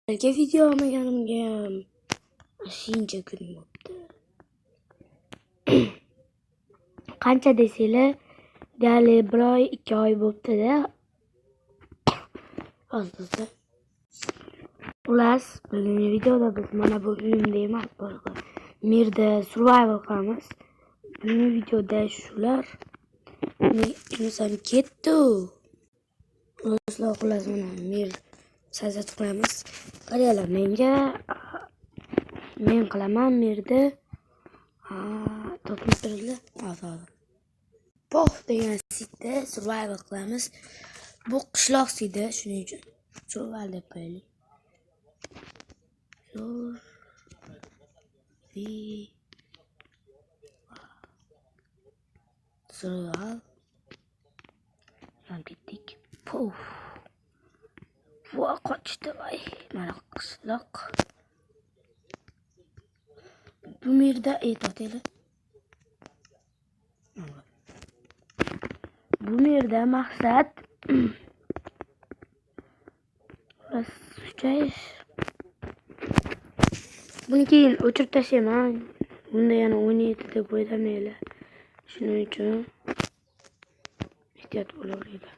Videoma yanimga shuncha kun bo'ldi. Qancha desanglar, deyarli 1 oy, 2 oy bo'libdi-da. Hozirda. Xullas, bugungi videoda biz mana bu uyimda emas, boshqa yerda survival qilamiz. Bugungi videoda shular inson ketdi. Do'stlar, xullas mana mer sajat qilamiz. Qaranglar, men qilaman merda. Topib turinglar. Poh degan sitda survival qilamiz. Bu qishloq sidi, shuning uchun survival deb qo'yaylik. Survival. Ham ketdik. Poh. Voy, qochdi voy. Mana qishloq. Bu yerda to'teli. Bu yerda maqsad suchayish. Buni keyin o'chirib tashlayman. Bunda yana 17 deb o'ylamaylar. Shuning uchun ehtiyot bo'laveringlar.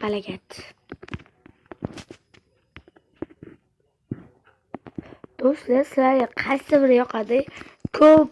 Balagat. Do'stlar, sizlarga qaysi biri yoqadi? Ko'p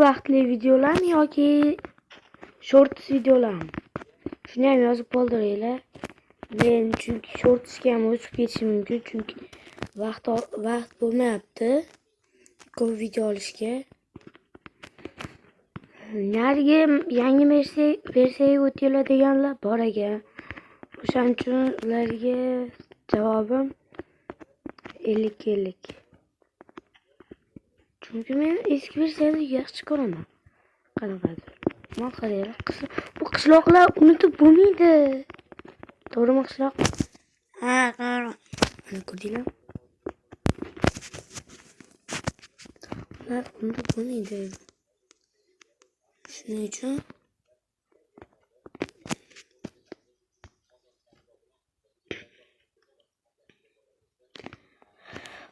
vaqtli videolarmi yoki shorts videolarmi? Shuni ham yozib qoldiringlar. Men chunki shortsga ham o'tib ketishim mumkin, chunki vaqt bo'lmayapti ko'p video olishga. Nariga yangi versiyaga o'tinglar deganlar bor ekan. O'shaning uchun ularga javobim 50-50. Chunki men eski versiyani yaxshi ko'raman. Qanaqadir. Mana qaranglar, bu qishloqlar unutib bo'lmaydi. To'g'rimi qishloq? Ha, to'g'ri. Mana ko'rdinglar? Ular unutib bo'lmaydi. Shuning uchun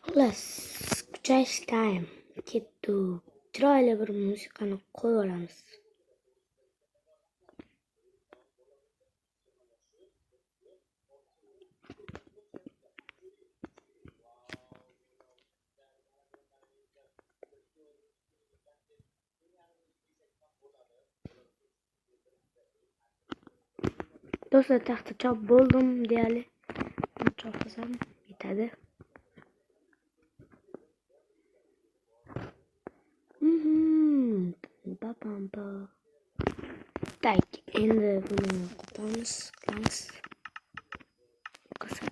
xullas, kuchayish time ketdi. Chiroyli bir musiqani qo'yib olamiz. Do'stlar, taxta chop bo'ldim deyali. Chop qilsam yetadi. Tak, endi buni qopamiz. Qisqa.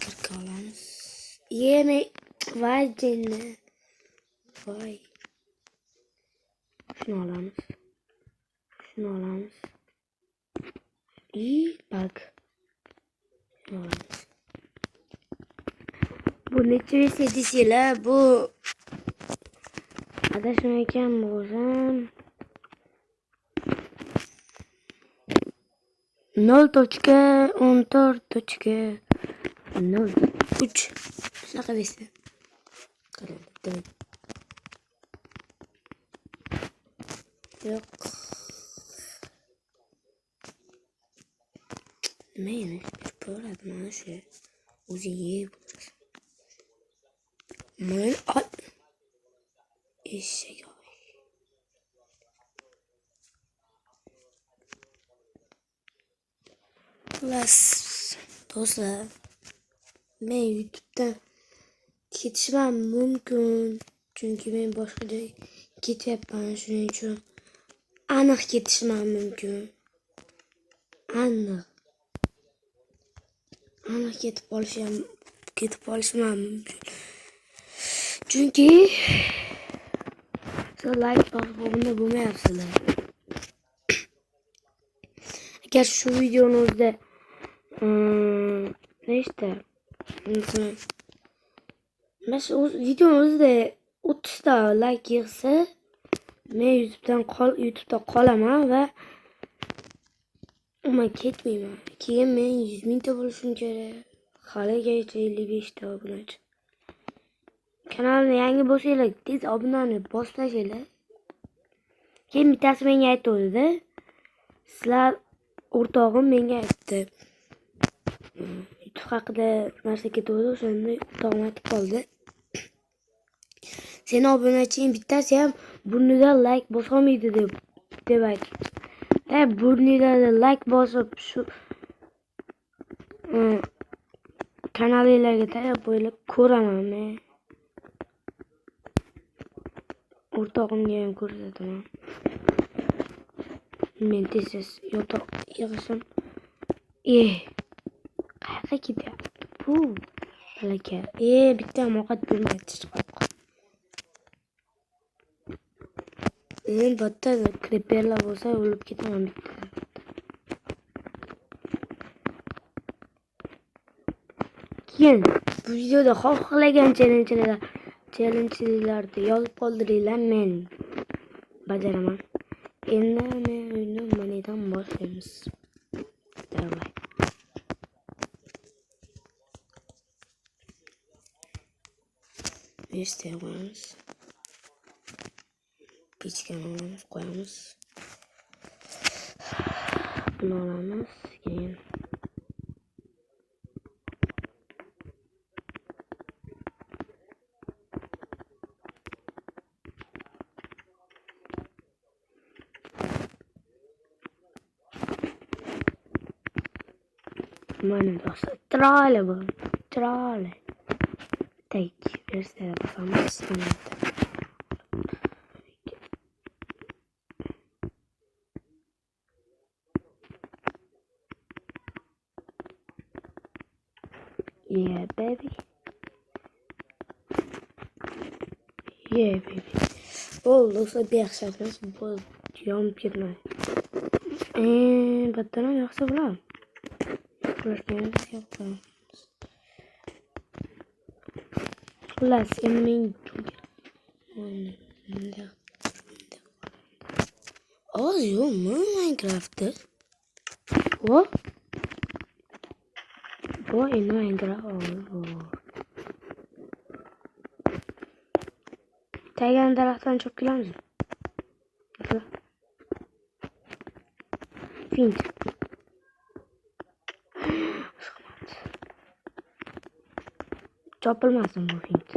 Kirka olamiz. Yeme vajini. Voy. Shuni olamiz. Bak. Bu necha versiya desanglar, bu adashmayotgan bo'lsam 0.14.03 shunaqa versiya. Qarang. Yo'q. Nima bo'ladi mana shu? O'zing yeb. Men eshak. Xullas, do'stlar, men YouTube'dan ketishim mumkin, chunki men boshqa joyga ketyapman, shuning uchun aniq ketishim mumkin. Aniq ketib qolishim mumkin. Chunki like bosib bo'lmayapsizlar. Agar şu videonun o'zida nechta mana shu videonun o'zida 30 ta like yig'sa men YouTube'da qolaman va umuman ketmayman. Keyin men 100 mingta bo'lishim kerak. Haligacha 55 ta obunachi. Kanalni yangi bo'lsanglar, tez obunani bosib tashlanglar. Keyin bittasi menga aytdi-da, sizlar o'rtog'im menga aytdi. YouTube haqida narsa ketdi, o'shanda o'rtog'im aytib qoldi. Seni obunaching bittasi ham burnidan like bosolmaydi deb aytdi. Burnidan like bosib shu kanallarga tayyor bo'lib ko'raman men. O'rtog'imga ham ko'rsataman. Men tez yotoq yig'ishim. Qayerga ketyapti bu? Balaka. Bitta ovqat bo'lmaydi chiqib. Bitta creeperlar bo'lsa o'lib ketaman bitta. Keyin bu videoda xohlagan challenge'larni yozib qoldiringlar, men bajaraman. Endi men o'yinni manidan boshlaymiz. Davay. Este qo'yamiz. Pechkani qo'yamiz. Buni olamiz. Keyin mana do'stlar, chiroyli. Tak, versiya basamiz. Yeah, baby. Do'stlar, yaxshimiz bu yonib ketmaydi. Battan yaxshi bo'lar. Xullas, endi men yo'qmi Minecraftda? Bu endi Minecraft. Tagan daraxtdan chop kelamiz. Fint. Chopilmasin bu fint.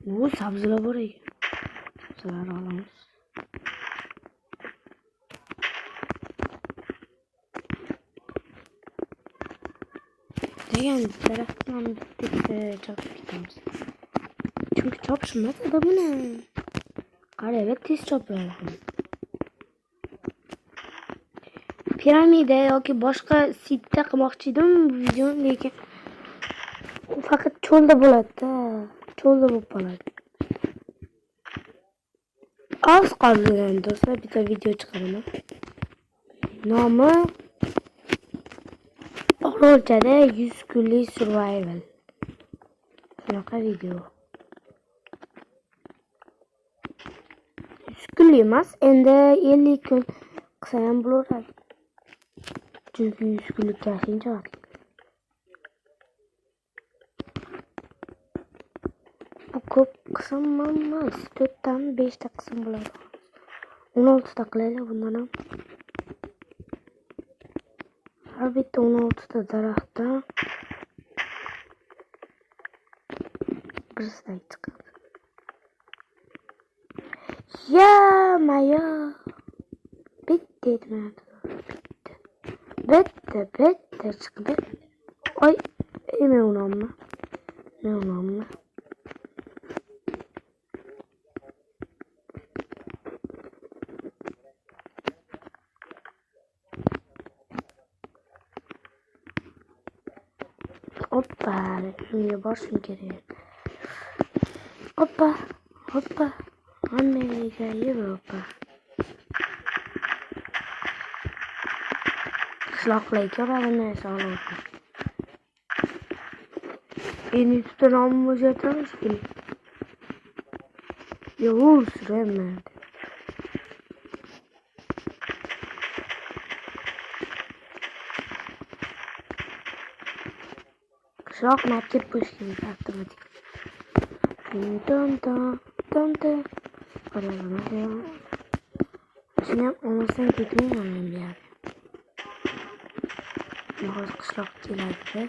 Bu sabzilar bor ekan. Sabzilar olamiz. Degan daraxtdan bitta chopib ketamiz. Chunki chopishmadi buni. Qarayver, tez chopiladi. Piramida yoki boshqa sitda qilmoqchi edim bu videoni, lekin faqat cho'lda bo'ladi-da. Cho'lda bo'lib qoladi. Az qolgan do'stlar, bitta video chiqaraman. Nomi Orolchada 100 kunlik survival. Shunaqa video. 100 kunlik emas, endi 50 kun qilsa ham bo'laveradi. Chunki 100 kunlik shuncha vaqt. Bu ko'p qism emas, 4 dan 5 ta qism bo'ladi. 16 ta qilaylik bundan ham. Har bitta 16 ta daraxtdan bir stak chiqadi. Maya. Bitta etmadi. Bitta chiqdi. Oy, men unamma. Hoppa, shunga borishim kerak. Hoppa. Amerika, Yevropa. qishloqlar ko'radi sog'lom. Endi tutun olma o'zgartirish kerak. Yo'q, süremedi. Qishloq maktab bo'lish kerak avtomatik. Dum. Shuni ham olmasdan ketmayman men bu yerga. Hozir qishloqqa keladi.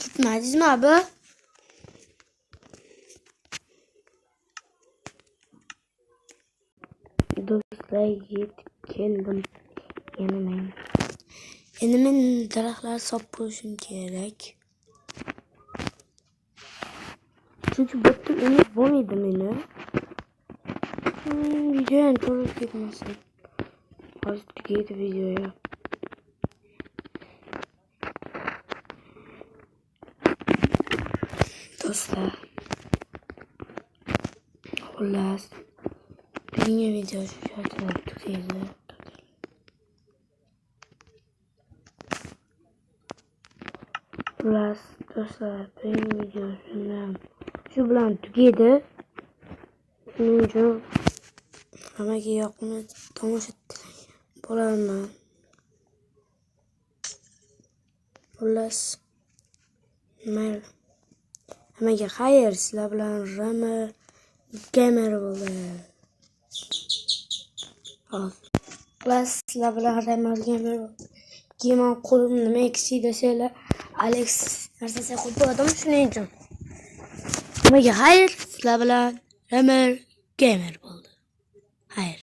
Gitmediniz abi? Do'stlar yetib keldim. Yana men. Endi men daraxtlar sop bo'lishim kerak. Chunki bu yerda umid bo'lmaydi meni. Video ham to'g'ri ketmasin. Hozir tugaydi videoya. Do'stlar. Xullas. Bugungi video shu yerda tugaydi. Xullas do'stlar, bugungi video shu bilan tugaydi. Shuning uchun hammaga yoqimli tomosha bo'laman. Xullas, hammaga xayr, sizlar bilan Ramer Gamer bo'ldi. Xullas, sizlar bilan Ramer Gamer bo'ldi. Keyin qo'lim nima eksik desanglar, Alex narsasi qo'yib qo'yadim shuning uchun. Hammaga xayr, sizlar bilan Ramer Gamer bo'ldi. Xayr.